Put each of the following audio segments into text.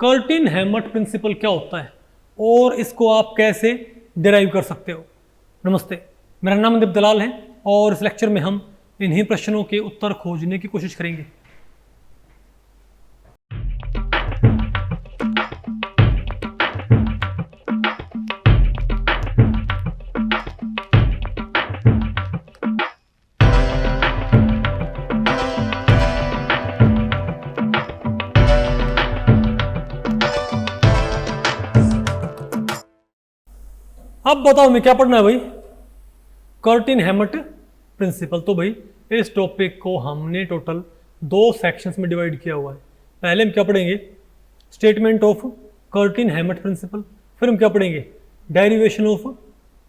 Curtin Hammett principal क्या होता है और इसको आप कैसे डिराइव कर सकते हो। नमस्ते, मेरा नाम मनदीप दलाल है और इस लेक्चर में हम इन्हीं प्रश्नों के उत्तर खोजने की कोशिश करेंगे। अब बताओ मैं क्या पढ़ना है भाई, कर्टिन हैमट प्रिंसिपल। तो भाई इस टॉपिक को हमने टोटल 2 सेक्शंस में डिवाइड किया हुआ है। पहले हम क्या पढ़ेंगे, statement of Curtin Hammett principle, फिर हम क्या पढ़ेंगे, derivation of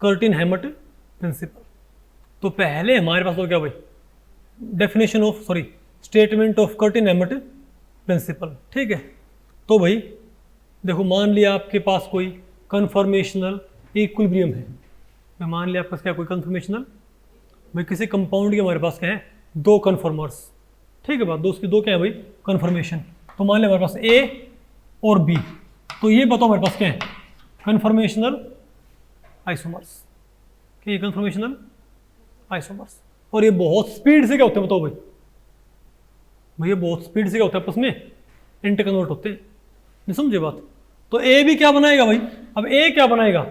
Curtin Hammett principle. तो पहले हमारे पास तो क्या भाई, definition of statement of Curtin Hammett principle. ठीक है, तो भाई देखो, मान लिया आपके पास कोई कन्फर्मेशनल इक्विलिब्रियम है। मैं मान लिया आपके पास क्या कोई कन्फर्मेशनल, भाई किसी कंपाउंड के हमारे पास क्या है, 2 कन्फर्मर्स। ठीक है बात, उसकी 2 क्या है भाई, कन्फर्मेशन। तो मान लिया हमारे पास ए और बी, तो ये बताओ हमारे पास क्या है, कन्फर्मेशनल आइसोमर्स। क्या ये कन्फर्मेशनल आइसोमर्स, और ये बहुत स्पीड से क्या होते हैं बताओ भाई, भैया बहुत स्पीड से क्या होता है आपस में इंटरकन्वर्ट होते हैं। नहीं समझे बात। तो ए भी क्या बनाएगा भाई, अब ए क्या बनाएगा,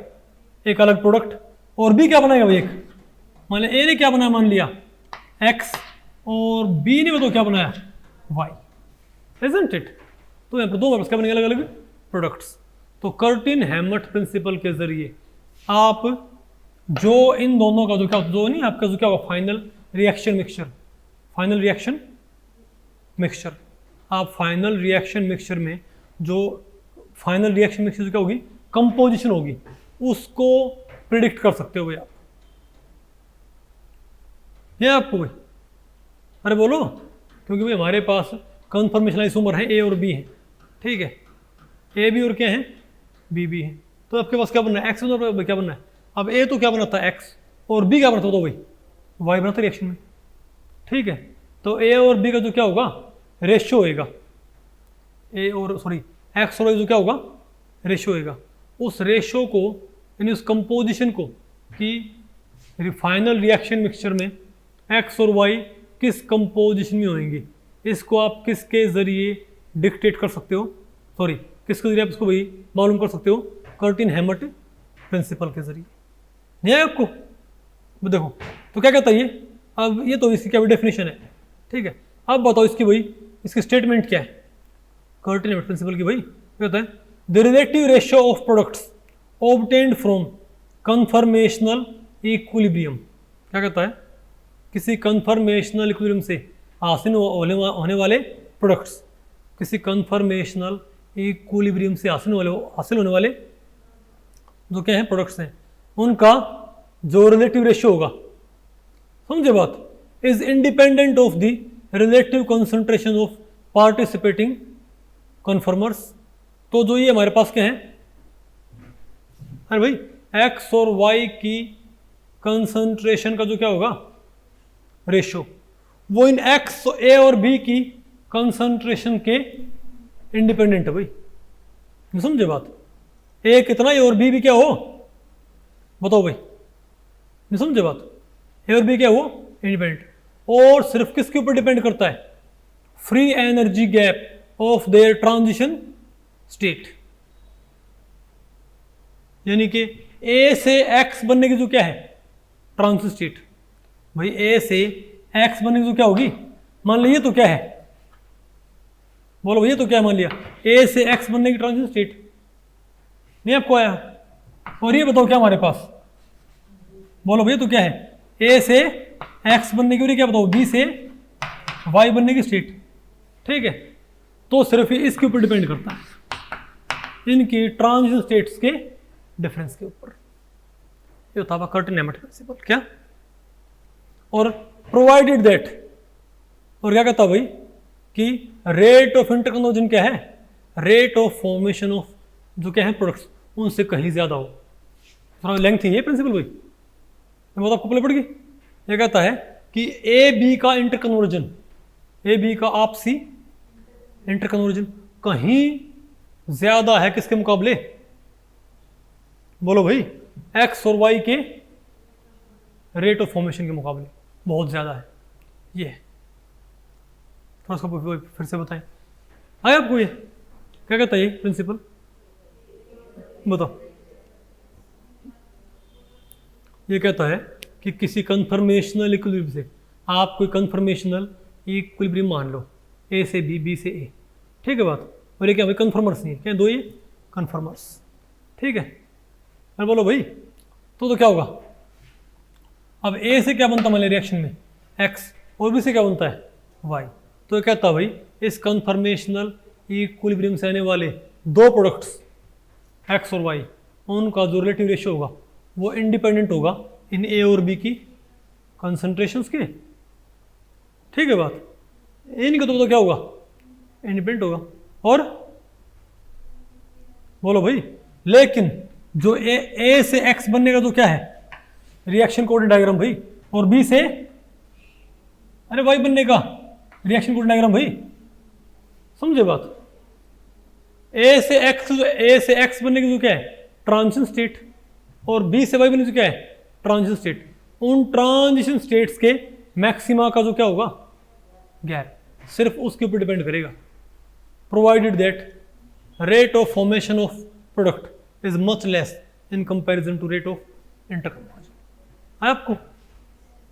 एक अलग प्रोडक्ट, और बी क्या बनाएगा भाई एक, मान लिया ए ने क्या बनाया, मान लिया एक्स, और बी ने बताओ क्या बनाया वाई, इजंट इट। तो यहाँ पर 2 क्या बनेंगे, अलग अलग प्रोडक्ट्स। तो कर्टिन हैमट प्रिंसिपल के जरिए आप जो इन दोनों का जो नहीं आपका जो क्या होगा, final reaction mixture, final reaction mixture, आप फाइनल रिएक्शन मिक्सचर में जो फाइनल रिएक्शन मिक्सचर क्या होगी, कंपोजिशन होगी, उसको प्रिडिक्ट कर सकते हो भाई आप। ये आपको भाई, अरे बोलो, क्योंकि भाई हमारे पास कन्फर्मेशन आइसोमर है ए और बी है। ठीक है, ए भी और क्या है, बी भी है। तो आपके पास क्या बनना है, एक्स और क्या बनना है। अब ए तो क्या बनाता है एक्स, और बी क्या बनाता है तो भाई वाई बनाता है रिएक्शन में। ठीक है, तो ए और बी का जो क्या होगा, रेशियो होएगा, ए और एक्स और वाई जो क्या होगा, रेशियो होएगा। उस रेशियो को यानी उस कंपोजिशन को कि फाइनल रिएक्शन मिक्सचर में एक्स और वाई किस कंपोजिशन में होंगे, इसको आप किसके जरिए डिक्टेट कर सकते हो, किसके जरिए आप इसको भाई मालूम कर सकते हो, कर्टिन हैमट प्रिंसिपल के जरिए। नहीं है आपको, देखो तो क्या कहता है ये, अब ये तो इसकी क्या डेफिनेशन है। ठीक है, अब बताओ इसकी भाई, इसकी स्टेटमेंट क्या है कर्टिन हैमट प्रिंसिपल की, भाई कहता है the relative ratio of products obtained from conformational equilibrium. क्या कहता है, किसी कन्फर्मेशनल इक्विलिब्रियम से हासिल होने वाले प्रोडक्ट्स, किसी कन्फर्मेशनल इक्विलिब्रियम से हासिल होने वाले जो क्या है प्रोडक्ट्स हैं, उनका जो रिलेटिव रेशियो होगा, समझे बात, is independent of the relative concentration of participating conformers. तो जो ये हमारे पास क्या है, अरे भाई एक्स और वाई की कंसंट्रेशन का जो क्या होगा रेशियो, वो इन एक्स ए और बी की कंसंट्रेशन के इंडिपेंडेंट है भाई। नहीं समझे बात, ए कितना है और बी भी क्या हो, बताओ भाई। नहीं समझे बात, ए और बी क्या हो, इंडिपेंडेंट, और सिर्फ किसके ऊपर डिपेंड करता है, free energy gap of their transition state. यानी कि ए से एक्स बनने की जो क्या है ट्रांजिशन स्टेट, भाई ए से एक्स बनने की जो क्या होगी, मान लिया तो क्या है, बोलो भैया तो क्या मान लिया, ए से एक्स बनने की ट्रांजिशन स्टेट नहीं आपको आया। और ये बताओ क्या हमारे पास, बोलो भैया तो क्या है, ए से एक्स बनने की, और क्या बताओ बी से वाई बनने की स्टेट। ठीक है, तो सिर्फ इसके ऊपर डिपेंड करता है, इनकी ट्रांजिशन स्टेट्स के डिफरेंस के ऊपर। ये होता है कर्टिन हैमट प्रिंसिपल। क्या, और प्रोवाइडेड दैट, और क्या कहता है भाई कि रेट ऑफ इंटरकन्वर्जन क्या है, रेट ऑफ फॉर्मेशन ऑफ जो क्या है प्रोडक्ट्स उनसे कहीं ज्यादा हो। थोड़ा लेंथ ही है प्रिंसिपल भाई, मैं आपको पहले पड़ गई। ये कहता है कि ए बी का इंटरकन्वर्जन, ए बी का आपसी इंटरकन्वर्जन कहीं ज्यादा है किसके मुकाबले, बोलो भाई, एक्स और वाई के रेट ऑफ फॉर्मेशन के मुकाबले बहुत ज्यादा है। ये है, थोड़ा सा फिर से बताएं, आए आपको ये क्या कहता है ये प्रिंसिपल, बताओ। ये कहता है कि किसी कन्फर्मेशनल इक्विलिब्रियम से आप कोई कन्फर्मेशनल इक्विलिब्रियम मान लो, ए से बी, बी से ए, ठीक है बात। और ये क्या भाई कन्फर्मर्स नहीं है, क्या दो ये कन्फर्मर्स, ठीक है। और बोलो भाई तो क्या होगा, अब ए से क्या बनता मान लिया रिएक्शन में एक्स, और बी से क्या बनता है वाई। तो ये कहता है भाई इस कन्फर्मेशनल इक्विलिब्रियम से आने वाले दो प्रोडक्ट्स एक्स और वाई, उनका जो रिलेटिव रेशियो होगा वो इंडिपेंडेंट होगा इन ए और बी की कंसंट्रेशंस के, ठीक है बात। इनका तो क्या होगा, इंडिपेंडेंट होगा। और बोलो भाई, लेकिन जो ए से एक्स बनने का तो क्या है रिएक्शन कोऑर्डिनेट डायग्राम भाई, और बी से अरे वाई बनने का रिएक्शन कोऑर्डिनेट डायग्राम भाई, समझे बात। ए से एक्स बनने की तो क्या है ट्रांजिशन स्टेट, और बी से वाई बनने की तो क्या है ट्रांजिशन स्टेट। उन ट्रांजिशन स्टेट्स के मैक्सिमा का जो क्या होगा गैप, सिर्फ उसके ऊपर डिपेंड करेगा, provided that rate of formation of product is much less in comparison to rate of interconversion. है आपको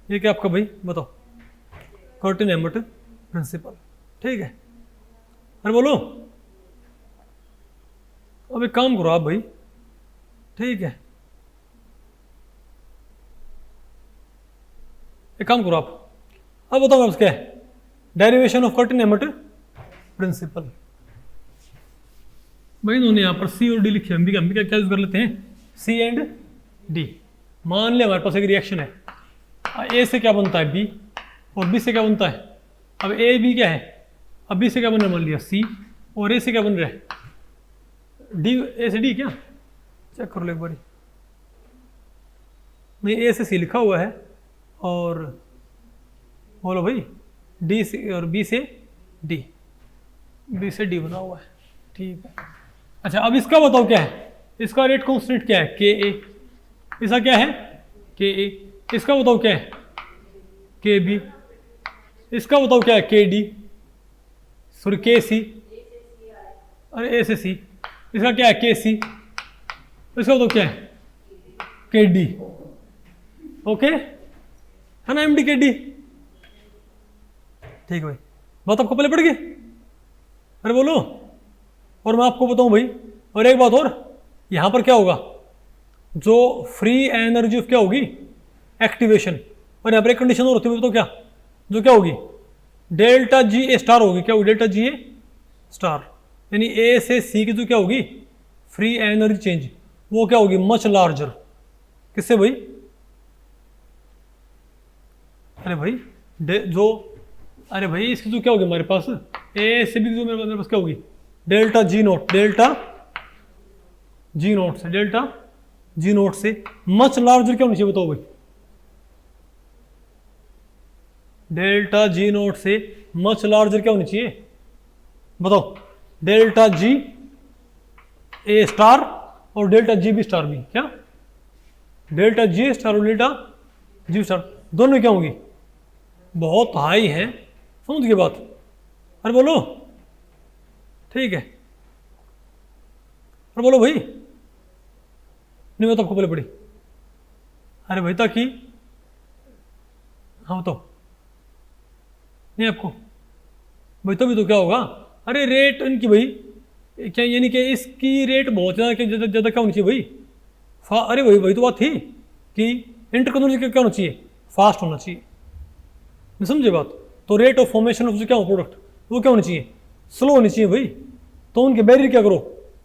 ये क्या आपका भाई बताओ, कर्टिन-हैमिल्टन प्रिंसिपल, ठीक है। अरे बोलो, अब एक काम करो आप भाई, ठीक है, एक काम करो आप, अब बताओ आप क्या है डेरिवेशन ऑफ कर्टिन-हैमिल्टन प्रिंसिपल। भाई इन्होंने यहाँ पर सी और डी लिखे, हम भी क्या यूज कर लेते हैं सी एंड डी। मान लिया हमारे पास एक रिएक्शन है, ए से क्या बनता है बी, और बी से क्या बनता है, अब ए बी क्या है, अब बी से क्या बन रहा है मान लिया सी, और ए से क्या बन रहा है डी, ए से डी, क्या चेक कर लो एक बारी, नहीं ए से सी लिखा हुआ है, और बोलो भाई डी से और बी से डी, बी से डी बना हुआ है, ठीक है। अच्छा अब इसका बताओ क्या है, इसका रेट कांस्टेंट क्या है के ए, इसका क्या है के ए, इसका बताओ क्या है के बी, इसका बताओ क्या है के डी, सॉरी के सी, अरे ए से सी, इसका क्या है के सी, इसका बताओ क्या है के डी, ओके है ना, एम डी के डी, ठीक है भाई। बात आपको पहले पड़ गई, अरे बोलो। और मैं आपको बताऊं भाई, और एक बात और, यहां पर क्या होगा, जो फ्री एनर्जी ऑफ क्या होगी एक्टिवेशन, और यहां पर एक कंडीशन और होती है, तो क्या जो क्या होगी डेल्टा जी ए स्टार होगी, क्या होगी डेल्टा जी ए स्टार, यानी ए से सी की जो क्या होगी फ्री एनर्जी चेंज, वो क्या होगी मच लार्जर, किससे भाई, अरे भाई जो, अरे भाई इसकी जो क्या होगी हमारे पास ए से भी जो मेरे पास क्या होगी delta G note, delta G note से, डेल्टा जी नोट से मच लार्जर क्या होनी चाहिए बताओ भाई, डेल्टा जी नोट से मच लार्जर क्या होनी चाहिए बताओ, डेल्टा जी ए स्टार और डेल्टा जी बी स्टार भी, क्या डेल्टा जी स्टार और डेल्टा जी स्टार दोनों क्या होंगी बहुत हाई है, समझ गए बात। अरे बोलो, ठीक है, अरे बोलो भाई, नहीं मैं तो आपको पहले पढ़ी, अरे भाई ताकि, हाँ बताओ, नहीं आपको भाई तो भी तो क्या होगा, अरे रेट इनकी भाई क्या, यानी कि इसकी रेट बहुत ज़्यादा क्या होनी चाहिए भाई, अरे भाई तो बात थी कि इंटरकन्वर्जन क्या होना चाहिए फास्ट होना चाहिए, नहीं समझे बात। तो रेट ऑफ फॉर्मेशन ऑफ जो क्या हो प्रोडक्ट वो क्या होनी चाहिए स्लो होनी चाहिए भाई, तो उनके बैरियर क्या करो,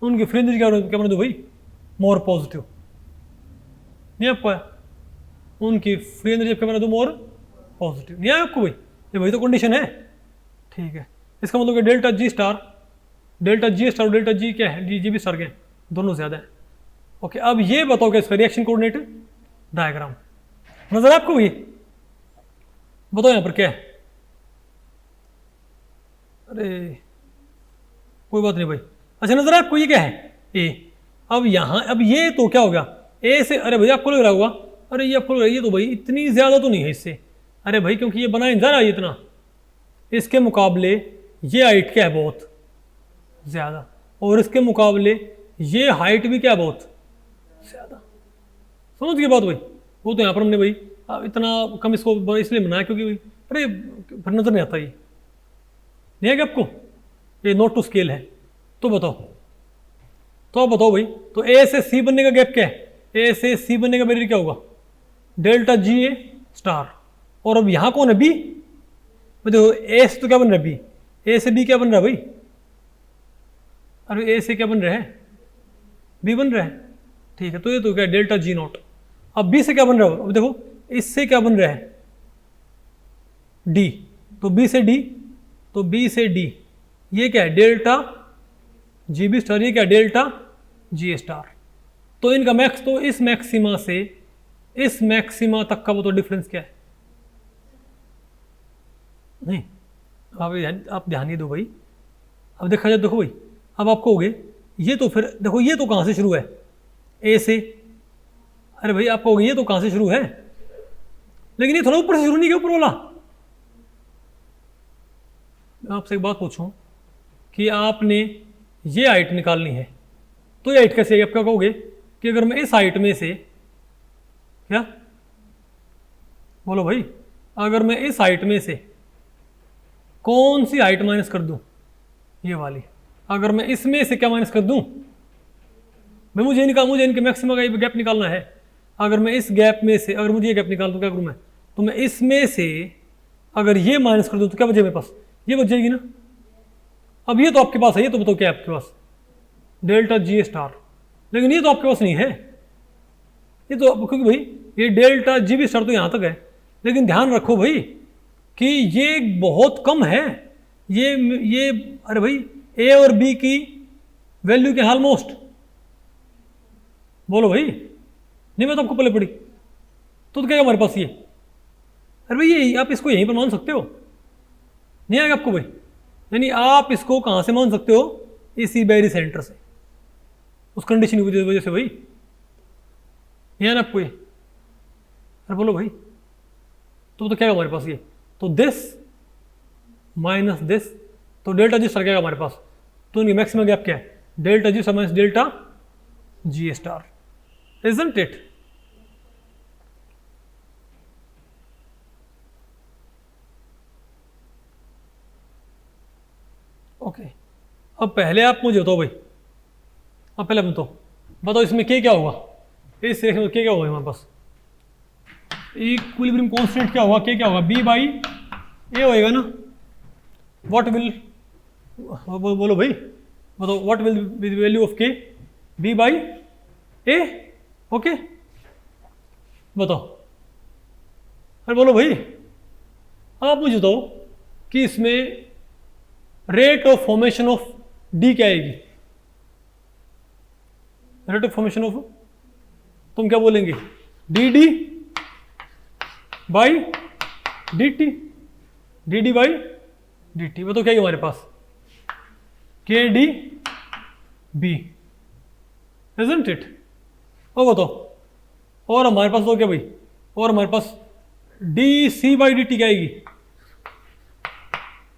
उनकी फ्री एनर्जी क्या बना दो भाई मोर पॉजिटिव, नहीं आपको है उनकी फ्री एनर्जी क्या बना दो मोर पॉजिटिव, नहीं है आपको भाई, ये भाई तो कंडीशन है, ठीक है। इसका मतलब कि डेल्टा जी स्टार और डेल्टा जी क्या है, जी बी स्टार क्या है, दोनों ज़्यादा है, ओके। अब ये बताओ कि इसका रिएक्शन कोऑर्डिनेट डायग्राम नजर आपको भाई, बताओ यहाँ पर क्या है, अरे कोई बात नहीं भाई, अच्छा नजर आपको ये क्या है ए। अब यहाँ अब ये तो क्या हो गया ए से, अरे भैया आपको लग रहा होगा अरे ये आपको लग रहा है ये तो भाई इतनी ज़्यादा तो नहीं है इससे, अरे भाई क्योंकि ये बनाया जा रहा है इतना, इसके मुकाबले ये हाइट क्या है बहुत ज़्यादा, और इसके मुकाबले ये हाइट भी क्या बहुत ज़्यादा। समझ गए बात भाई। वो तो यहाँ पर हमने भाई इतना कम इसको इसलिए बनाया क्योंकि भाई अरे फिर नजर नहीं आता ये, नहीं है क्या आपको, ये नॉट टू स्केल है। तो बताओ, तो आप बताओ भाई, तो ए से सी बनने का गैप क्या है, ए से सी बनने का बैरियर क्या होगा डेल्टा जी ए स्टार। और अब यहाँ कौन है बी, देखो ए से तो क्या बन रहा है बी, ए से बी क्या बन रहा है भाई, अरे ए से क्या बन रहा है बी बन रहा है, ठीक है। तो ये तो क्या डेल्टा जी नॉट। अब बी से क्या बन रहा है, अब देखो इससे क्या बन रहा है डी, तो बी से डी, तो बी से डी ये क्या है डेल्टा जी बी स्टार, ये क्या डेल्टा जी ए स्टार। तो इनका मैक्स, तो इस मैक्सिमा से इस मैक्सिमा तक का वो तो डिफरेंस क्या है, नहीं आप ध्यान नहीं दो भाई। अब देखा जाए, देखो भाई अब आप कहोगे ये तो फिर देखो ये तो कहाँ से शुरू है ए से, अरे भाई आप कहोगे ये तो कहाँ से शुरू है, लेकिन ये थोड़ा ऊपर से शुरू नहीं किया ऊपर वाला। मैं आपसे एक बात पूछूं कि आपने ये हाइट निकालनी है, तो ये हाइट कैसे है, आप क्या कहोगे कि अगर मैं इस हाइट में से, क्या बोलो भाई, अगर मैं इस हाइट में से कौन सी हाइट माइनस कर दूं, ये वाली, अगर मैं इसमें से क्या माइनस कर दूं भाई, मुझे इनके मैक्सिमम का गैप निकालना है। अगर मैं इस गैप में से, अगर मुझे ये गैप निकाल दूं क्या करूं मैं, तो मैं इसमें से अगर ये माइनस कर दूं तो क्या बचे मेरे पास, ये बच जाएगी ना। अब ये तो आपके पास है, ये तो बताओ क्या है आपके पास डेल्टा जी ए स्टार, लेकिन ये तो आपके पास नहीं है, ये तो क्योंकि भाई ये डेल्टा जी बी स्टार तो यहाँ तक है, लेकिन ध्यान रखो भाई कि ये बहुत कम है, ये अरे भाई ए और बी की वैल्यू के ऑलमोस्ट, बोलो भाई, नहीं मैं तो आपको पहले पढ़ी, तो क्या है हमारे पास ये, अरे भाई ये आप इसको यहीं पर मान सकते हो, नहीं आएगा आपको भाई, यानी आप इसको कहाँ से मान सकते हो, इसी बैरी सेंटर से, उस कंडीशन की वजह से भाई, यहाँ ना आपको ये, अरे बोलो भाई, तो क्या है हमारे पास ये, तो दिस माइनस दिस, तो डेल्टा जी स्टार क्या है हमारे पास, तो इनकी मैक्सिमम गैप क्या है delta G star minus delta G A star, isn't it? Okay अब पहले आप मुझे बताओ भाई, अब पहले बताओ इसमें क्या होगा, इस सेक्शन में क्या होगा हमारे पास, इक्विलिब्रियम कांस्टेंट क्या होगा, क्या होगा बी बाई ए होएगा ना, व्हाट विल, बोलो भाई बताओ, what will be the value of के, बी बाई ए, ओके बताओ, अरे बोलो भाई, आप मुझे बताओ कि इसमें rate of formation of D क्या आएगी, रेट ऑफ फॉर्मेशन ऑफ, तुम क्या बोलेंगे D D by D T, D D by D T, वो तो क्या है हमारे पास के डी बी, इजंट इट। और बताओ, और हमारे पास तो क्या भाई, और हमारे पास D C by D T क्या आएगी,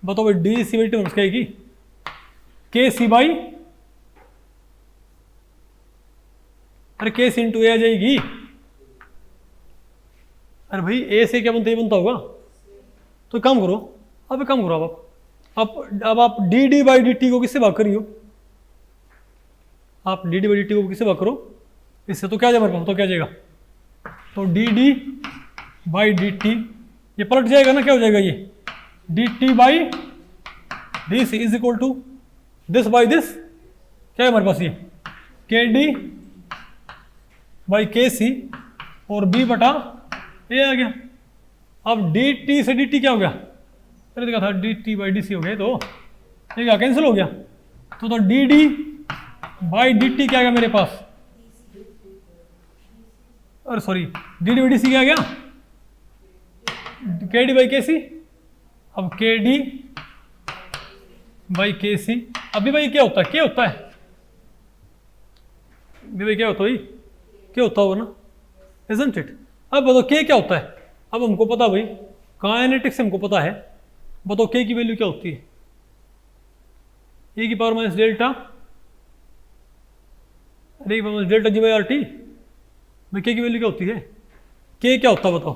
बताओ भाई D C by D T क्या आएगी, के सी बाई, अरे के सी इंटू ए आ जाएगी, अरे भाई ए से क्या बनता है, बनता होगा, तो काम करो, अब एक काम करो, अब आप D D by D T को किससे भाग करियो, आप D D by D T को किससे भाग करो, इससे तो क्या जाएगा हमारे पास, तो क्या जाएगा, तो D D by D T, ये पलट जाएगा ना, क्या हो जाएगा ये D T by D C is equal to this by this, क्या है हमारे पास ये के डी बाई के सी और बी बटा ए आ गया। अब डी टी से डी टी क्या हो गया, अरे देखा था D T by D C हो गया, तो ये क्या कैंसिल हो गया, तो D D by D T क्या आ गया मेरे पास, अरे sorry D D by D C क्या आ गया के डी बाई के सी, अब के डी बाई के सी, अभी भाई क्या होता है, क्या होता है भाई क्या होता है भाई, क्या होता होगा ना, इजंट इट। अब बताओ के क्या होता है, अब हमको पता भाई, काइनेटिक्स हमको पता है, बताओ के की वैल्यू क्या होती है, ए की पावर माइनस डेल्टा, अरे delta G by R T, भाई के की वैल्यू क्या होती है, के क्या होता है बताओ,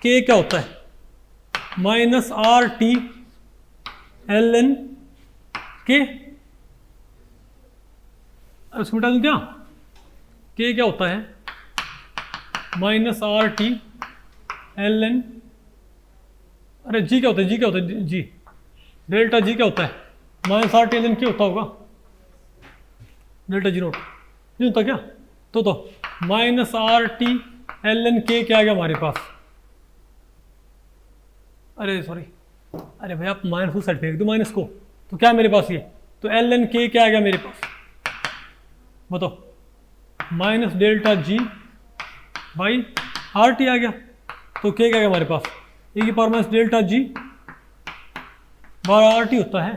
के क्या होता है, minus R T L N K, उसको मिटा दूं क्या, के क्या होता है, minus R T L N, अरे जी क्या होता है, जी क्या होता है, जी डेल्टा जी क्या होता है, minus R T L N क्या होता होगा, डेल्टा जी नोट नहीं होता क्या, तो minus R T L N K क्या आ गया हमारे पास, अरे सॉरी, अरे भाई आप माइनस को साइड फेंक दो माइनस को, तो क्या मेरे पास ये, तो एल एन के क्या आ गया मेरे पास, बताओ, minus delta G by R T आ गया, तो के क्या आ गया हमारे पास, ए की पावर माइनस डेल्टा जी बार आर टी होता है,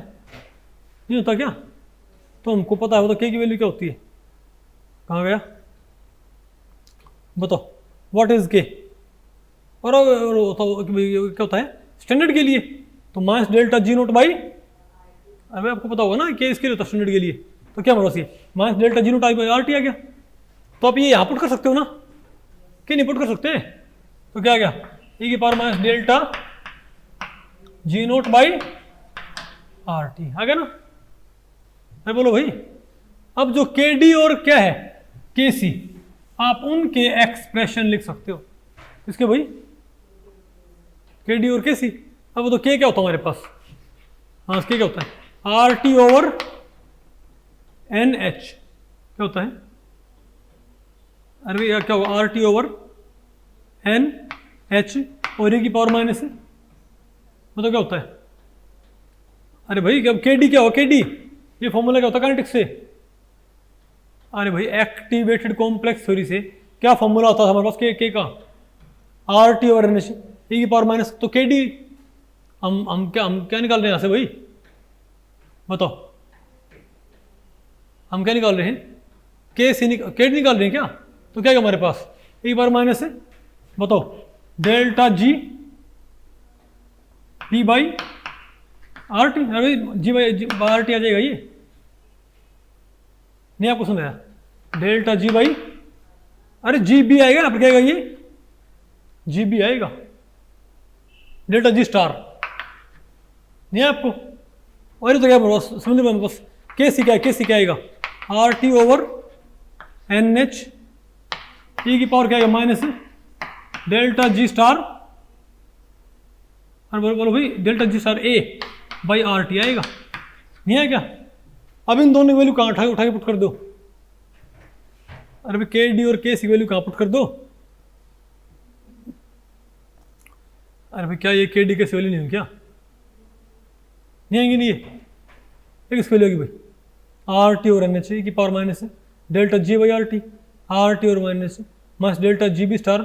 नहीं होता क्या, तो हमको पता है, तो के की वैल्यू क्या होती है, कहाँ गया, बताओ, व्हाट इज के, और क्या होता है स्टैंडर्ड के लिए, तो minus delta G naught by, अरे आपको पता होगा ना के इसके लिए होता है स्टैंडर्ड के लिए, तो क्या हमारा minus delta G naught I by R T आ गया, तो आप ये यहाँ पुट कर सकते हो ना, कि नहीं पुट कर सकते, तो क्या आ गया, e की power minus delta G naught by R T आ गया ना, अरे बोलो भाई, अब जो के डी और क्या है के सी, आप उनके एक्सप्रेशन लिख सकते हो, किसके भाई, के डी और के सी, अब तो के क्या होता है हमारे पास, हाँ के क्या होता है, R T over N H, क्या होता है, अरे भैया क्या होगा, R T over N H और ए की पावर माइनस है, मतलब क्या होता है, अरे भाई क्या के डी क्या होगा, के डी ये फॉर्मूला क्या होता है काइनेटिक्स से, अरे भाई एक्टिवेटेड कॉम्प्लेक्स थ्योरी से क्या फॉर्मूला होता था हमारे पास, के का R T over N H A की पावर माइनस, तो के डी हम क्या निकाल रहे हैं यहाँ से भाई, बताओ, हम क्या निकाल रहे हैं, के सी के डी निकाल रहे हैं क्या, तो क्या है हमारे पास, ए की पावर माइनस है, बताओ delta G P by R T, अरे जी बाई आर टी आ जाएगा ये, नहीं आपको सुनाया, डेल्टा जी बाई, अरे जी बी आएगा ना, क्या आएगा ये, जी बी आएगा, डेल्टा जी स्टार, नहीं आपको, और ये तो क्या बस समझ में बस, के सी क्या है, के सी क्या आएगा, R T over N H E की पावर क्या आएगा माइनस डेल्टा जी स्टार, और बोलो भाई delta G star A by R T आएगा, नहीं है क्या, अब इन दोनों की वैल्यू कहाँ उठा के पुट कर दो, अरे भाई के डी और के सी वैल्यू कहाँ पुट कर दो, अरे भाई क्या ये के डी के सी वैल्यू नहीं है क्या, नहीं आएंगे, नहीं ये किसकी वैल्यू होगी भाई, आर टी और एन एच की पावर माइनस है delta G by R T और minus delta G B star,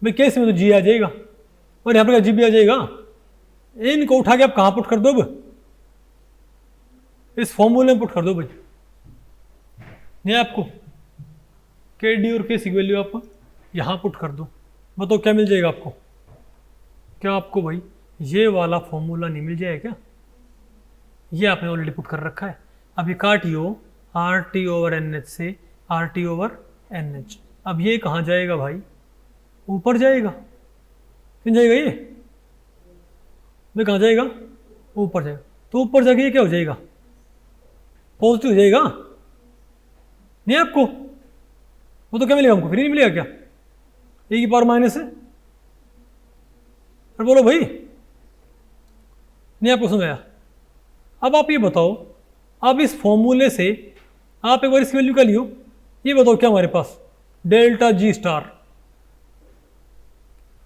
भाई केस में तो जी आ जाएगा और यहाँ पर जी बी आ जाएगा, इनको उठा के आप कहाँ पुट कर दो, इस फॉर्मूले में पुट कर दो भाई, नहीं आपको के डी और के सी वैल्यू आप यहाँ पुट कर दो, बताओ क्या मिल जाएगा आपको, क्या आपको भाई ये वाला फॉर्मूला नहीं मिल जाएगा क्या, ये आपने ऑलरेडी पुट कर रखा है, अब ये काटियो R T over N H से R T over N H, अब ये कहाँ जाएगा भाई, ऊपर जाएगा, किन जाएगा ये भाई, कहाँ जाएगा, ऊपर जाएगा, तो ऊपर जाके ये क्या हो जाएगा, पॉजिटिव हो जाएगा, नहीं आपको, वो तो क्या मिलेगा हमको, फ्री नहीं मिलेगा क्या, ए की पावर माइनस है, और बोलो भाई, नहीं आपको समझाया, अब आप ये बताओ, अब इस फॉर्मूले से आप एक बार इसकी वैल्यू क्या लियो, ये बताओ क्या हमारे पास, डेल्टा जी स्टार,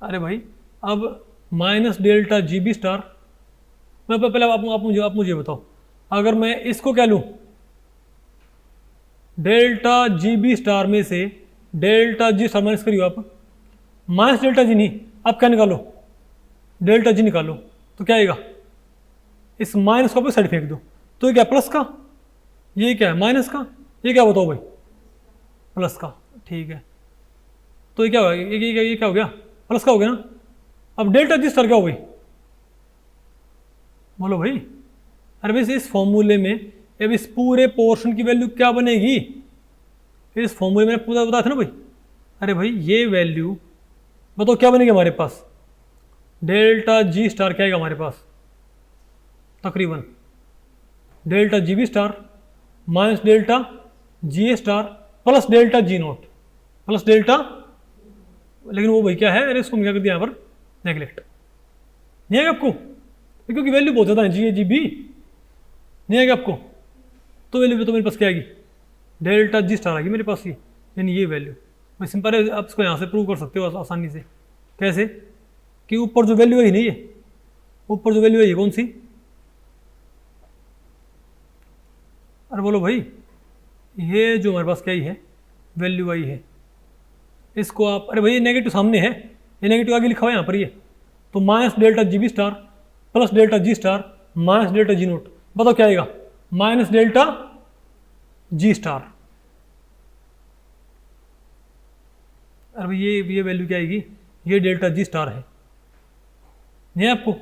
अरे भाई अब minus delta G B star, मैं पहले आप मुझे बताओ, अगर मैं इसको क्या लूँ, डेल्टा जी बी स्टार में से डेल्टा जी स्टार माइनस करियो आप, माइनस डेल्टा जी नहीं, आप क्या निकालो, डेल्टा जी निकालो, तो क्या आएगा, इस माइनस को साइड फेंक दो, तो ये क्या प्लस का, ये क्या है माइनस का, ये क्या बताओ भाई, प्लस का, ठीक है। तो ये क्या होगा, ये क्या हो गया, प्लस का हो गया ना। अब डेल्टा जी स्टार क्या हो भाई, बोलो भाई। अरे भाई इस फॉर्मूले में अब इस पूरे पोर्शन की वैल्यू क्या बनेगी, इस फॉर्मूले में पूरा बताया था ना भाई। अरे भाई ये वैल्यू बताओ क्या बनेगी हमारे पास, डेल्टा जी स्टार क्या आएगा हमारे पास, तकरीबन delta G B star minus delta G A star plus delta G naught plus delta, लेकिन वो भाई क्या है, अरे इसको क्या कर दिया यहाँ पर, नेगलेक्ट। नहीं आएगा आपको, क्योंकि वैल्यू बहुत ज़्यादा है, जी ए जी बी नहीं आएगा आपको। तो वैल्यू तो मेरे पास क्या आएगी, डेल्टा जी स्टार आएगी मेरे पास ये, यानी ये वैल्यू। मैं सिंपल है, आप इसको यहाँ से प्रूव कर सकते हो आसानी से। कैसे, कि ऊपर जो वैल्यू है नहीं है, ऊपर जो वैल्यू है ये कौन सी, अरे बोलो भाई, ये जो हमारे पास क्या ही है, वैल्यू आई है। इसको आप, अरे भाई ये नेगेटिव सामने है, ये नेगेटिव आगे लिखा हुआ है यहाँ पर ये, तो minus delta G B star plus delta G star minus delta G nought, बताओ क्या आएगा, माइनस डेल्टा जी स्टार। अरे भाई ये वैल्यू क्या आएगी, ये डेल्टा जी स्टार है, नहीं है आपको।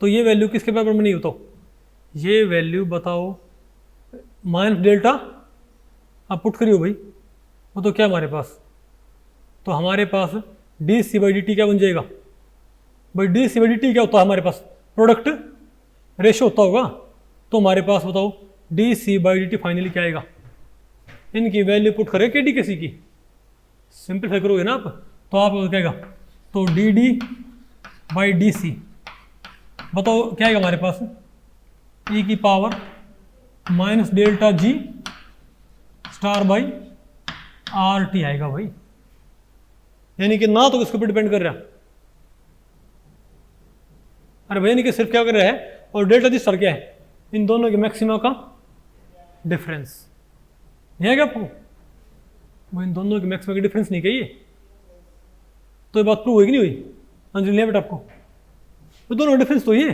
तो ये वैल्यू किसके बराबर में नहीं बताओ, ये वैल्यू बताओ माइनस डेल्टा, आप पुट करियो भाई, वो तो क्या हमारे पास, तो हमारे पास D C by D T क्या बन जाएगा भाई, D C by D T क्या होता है हमारे पास, प्रोडक्ट रेशो होता होगा। तो हमारे पास बताओ D C by D T finally क्या आएगा, इनकी वैल्यू पुट करें के डी के सी की, सिंपलीफाई करोगे ना आप, तो आप क्या आएगा, तो D D by D C, बताओ क्या आएगा हमारे पास, ई की power minus delta G star by R T आएगा भाई। यानी कि ना तो किसके ऊपर डिपेंड कर रहा है, अरे भाई यानी कि सिर्फ क्या कर रहा है, और डेल्टा जी स्टार क्या है, इन दोनों के मैक्सिमा का डिफरेंस, नहीं है क्या आपको, वो इन दोनों के मैक्सिमा का डिफरेंस नहीं कहिए, तो ये बात प्रूव होगी नहीं हुई, हाँ जी, नहीं बेटा आपको, तो दोनों का डिफरेंस तो ये,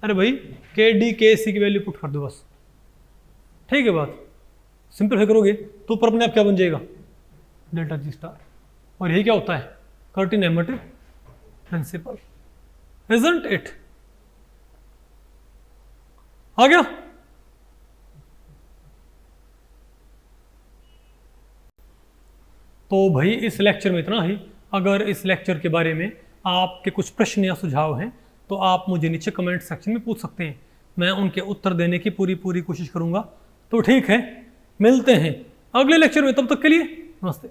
अरे भाई के डी के सी की वैल्यू पुट कर दो बस, ठीक है बात, सिंपलीफाई करोगे तो ऊपर अपने आप क्या बन जाएगा, डेल्टा जी स्टार। और यही क्या होता है, कर्टिन-हैमिट प्रिंसिपल, इजंट इट, आ गया। तो भाई इस लेक्चर में इतना ही। अगर इस लेक्चर के बारे में आपके कुछ प्रश्न या सुझाव हैं तो आप मुझे नीचे कमेंट सेक्शन में पूछ सकते हैं, मैं उनके उत्तर देने की पूरी कोशिश करूंगा। तो ठीक है, मिलते हैं अगले लेक्चर में, तब तक के लिए नमस्ते।